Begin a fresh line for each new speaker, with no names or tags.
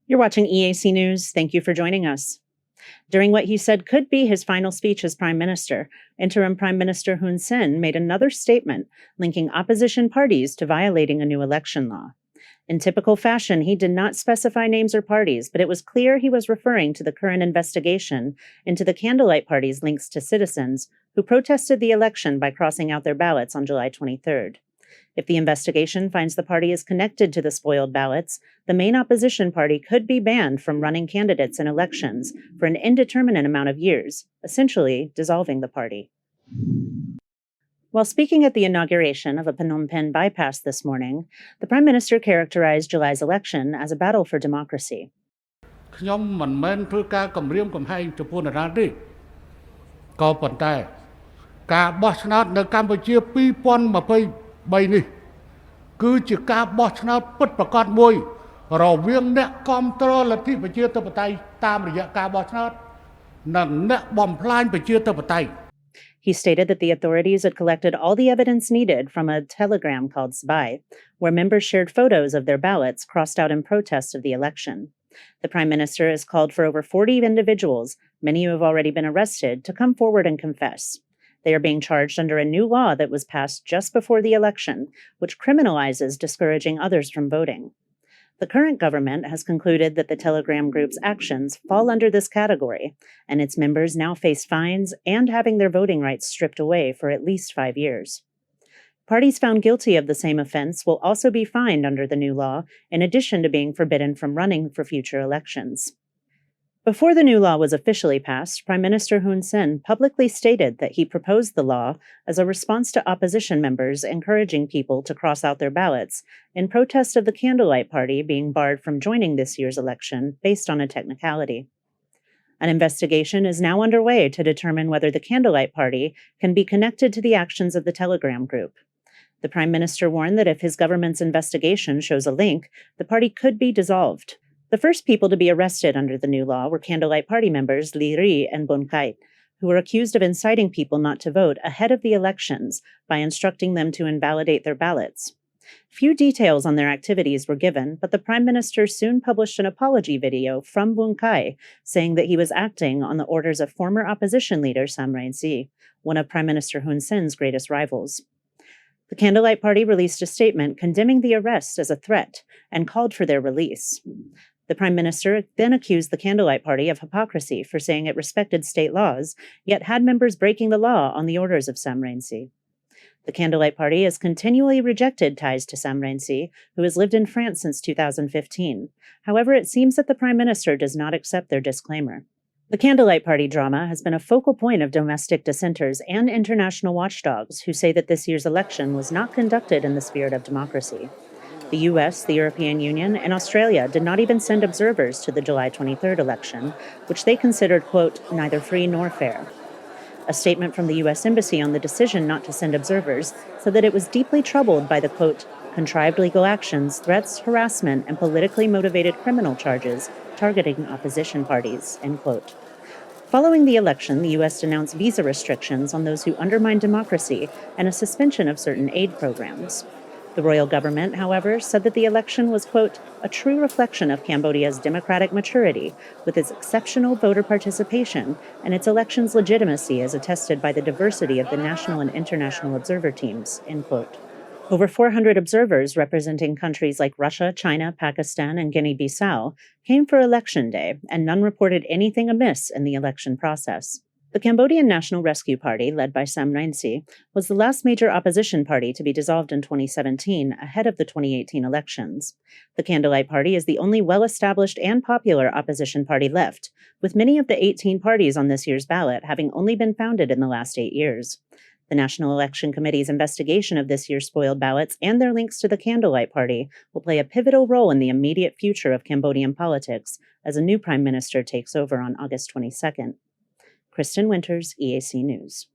You're watching EAC News. Thank you for joining us. During what he said could be his final speech as Prime Minister, Interim Prime Minister Hun Sen made another statement linking opposition parties to violating a new election law. In typical fashion, he did not specify names or parties, but it was clear he was referring to the current investigation into the Candlelight Party's links to citizens who protested the election by crossing out their ballots on July 23rd. If the investigation finds the party is connected to the spoiled ballots, the main opposition party could be banned from running candidates in elections for an indeterminate amount of years, essentially dissolving the party. While speaking at the inauguration of a Phnom Penh bypass this morning, the Prime Minister characterized July's election as a battle for democracy.
ខ្ញុំមិនមែនធ្វើការគំរាមកំហែងចំពោះនរណាទេក៏ប៉ុន្តែការបោះឆ្នោតនៅកម្ពុជា2023នេះគឺជាការបោះឆ្នោតពិតប្រាកដមួយរវាងអ្នកគ្រប់គ្រងលទ្ធិប្រជាធិបតេយ្យតាមរយៈការបោះឆ្នោតនិងអ្នកបំផ្លាញប្រជាធិបតេយ្យ
He stated that the authorities had collected all the evidence needed from a telegram called Spy, where members shared photos of their ballots crossed out in protest of the election. The Prime Minister has called for over 40 individuals, many who have already been arrested, to come forward and confess. They are being charged under a new law that was passed just before the election, which criminalizes discouraging others from voting. The current government has concluded that the Telegram group's actions fall under this category, and its members now face fines and having their voting rights stripped away for at least 5 years. Parties found guilty of the same offense will also be fined under the new law, in addition to being forbidden from running for future elections. Before the new law was officially passed, Prime Minister Hun Sen publicly stated that he proposed the law as a response to opposition members encouraging people to cross out their ballots in protest of the Candlelight Party being barred from joining this year's election based on a technicality. An investigation is now underway to determine whether the Candlelight Party can be connected to the actions of the Telegram group. The Prime Minister warned that if his government's investigation shows a link, the party could be dissolved. The first people to be arrested under the new law were Candlelight Party members Li Ri and Bon Kait, who were accused of inciting people not to vote ahead of the elections by instructing them to invalidate their ballots. Few details on their activities were given, but the Prime Minister soon published an apology video from Bon Kait saying that he was acting on the orders of former opposition leader Sam Rainsy, one of Prime Minister Hun Sen's greatest rivals. The Candlelight Party released a statement condemning the arrest as a threat and called for their release. The Prime Minister then accused the Candlelight Party of hypocrisy for saying it respected state laws, yet had members breaking the law on the orders of Sam Rainsy. The Candlelight Party has continually rejected ties to Sam Rainsy, who has lived in France since 2015. However, it seems that the Prime Minister does not accept their disclaimer. The Candlelight Party drama has been a focal point of domestic dissenters and international watchdogs who say that this year's election was not conducted in the spirit of democracy. The US, the European Union, and Australia did not even send observers to the July 23rd election, which they considered, quote, neither free nor fair. A statement from the US Embassy on the decision not to send observers said that it was deeply troubled by the, quote, contrived legal actions, threats, harassment, and politically motivated criminal charges targeting opposition parties, end quote. Following the election, the U.S. denounced visa restrictions on those who undermine democracy and a suspension of certain aid programs. The royal government, however, said that the election was, quote, a true reflection of Cambodia's democratic maturity, with its exceptional voter participation and its election's legitimacy as attested by the diversity of the national and international observer teams, end quote. Over 400 observers representing countries like Russia, China, Pakistan, and Guinea-Bissau came for Election Day, and none reported anything amiss in the election process. The Cambodian National Rescue Party, led by Sam Rainsy, was the last major opposition party to be dissolved in 2017 ahead of the 2018 elections. The Candlelight Party is the only well-established and popular opposition party left, with many of the 18 parties on this year's ballot having only been founded in the last 8 years. The National Election Committee's investigation of this year's spoiled ballots and their links to the Candlelight Party will play a pivotal role in the immediate future of Cambodian politics as a new prime minister takes over on August 22nd. Kristen Winters, EAC News.